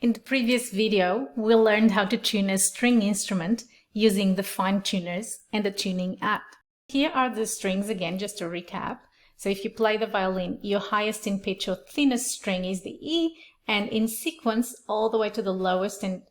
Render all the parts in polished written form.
In the previous video, we learned how to tune a string instrument using the fine tuners and the tuning app. Here are the strings again, just to recap. So if you play the violin, your highest in pitch or thinnest string is the E, and in sequence all the way to the lowest and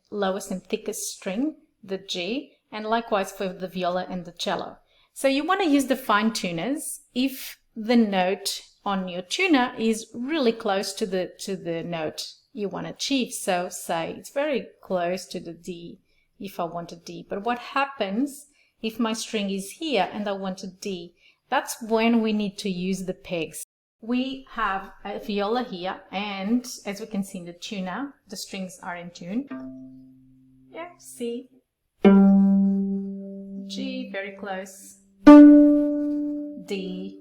thickest string, the G, and likewise for the viola and the cello. So you want to use the fine tuners if the note on your tuner is really close to the note you want to achieve. So say it's very close to the D if I want a D. But what happens if my string is here and I want a D? That's when we need to use the pegs. We have a viola here, and as we can see in the tuner, the strings are in tune. Yeah, C, G, very close, D,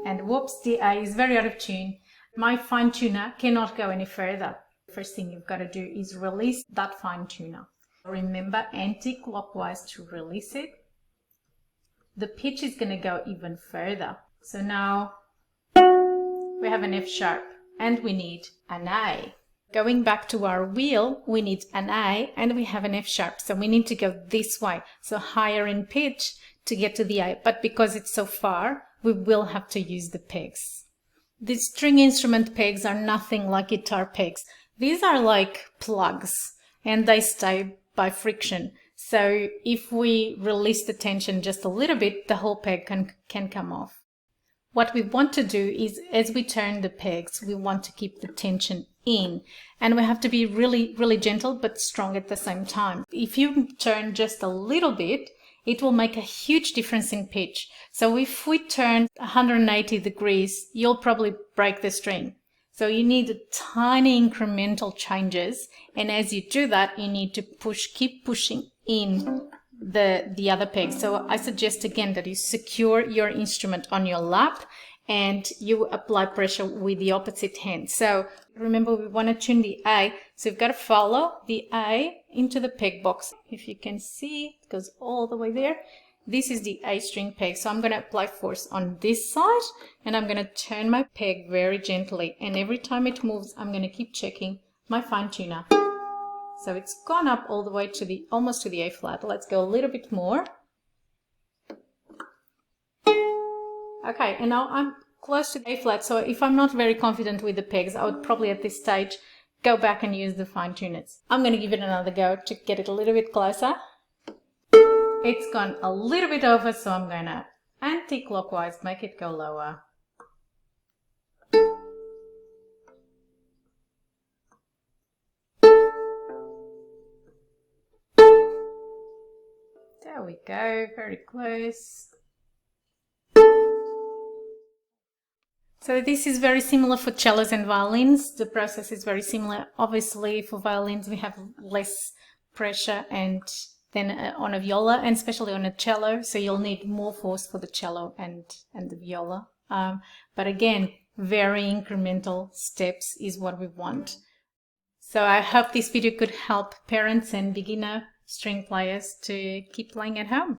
and whoops, the A is very out of tune. My fine tuner cannot go any further. First thing you've got to do is release that fine tuner. Remember, anti-clockwise to release it. The pitch is going to go even further. So now we have an F sharp and we need an A. Going back to our wheel, we need an A and we have an F sharp. So we need to go this way, so higher in pitch to get to the A. But because it's so far, we will have to use the pegs. The string instrument pegs are nothing like guitar pegs. These are like plugs and they stay by friction. So if we release the tension just a little bit, the whole peg can come off. What we want to do is, as we turn the pegs, we want to keep the tension in, and we have to be really, really gentle but strong at the same time. If you turn just a little bit, it will make a huge difference in pitch. So if we turn 180 degrees, you'll probably break the string. So you need tiny incremental changes, and as you do that, you need to keep pushing in the other peg. So I suggest again that you secure your instrument on your lap and you apply pressure with the opposite hand. So remember, we want to tune the A, so you've got to follow the A into the peg box. If you can see, it goes all the way there. This is the A string peg, so I'm going to apply force on this side and I'm going to turn my peg very gently, and every time it moves I'm going to keep checking my fine tuner. So it's gone up all the way to almost to the A flat. Let's go a little bit more. Okay, and now I'm close to the A flat, so if I'm not very confident with the pegs, I would probably at this stage go back and use the fine tuners. I'm going to give it another go to get it a little bit closer. It's gone a little bit over, so I'm going to anti-clockwise make it go lower. There we go, very close. So this is very similar for cellos and violins. The process is very similar. Obviously for violins we have less pressure than on a viola, and especially on a cello, so you'll need more force for the cello and the viola. But again, very incremental steps is what we want. So I hope this video could help parents and beginner string players to keep playing at home.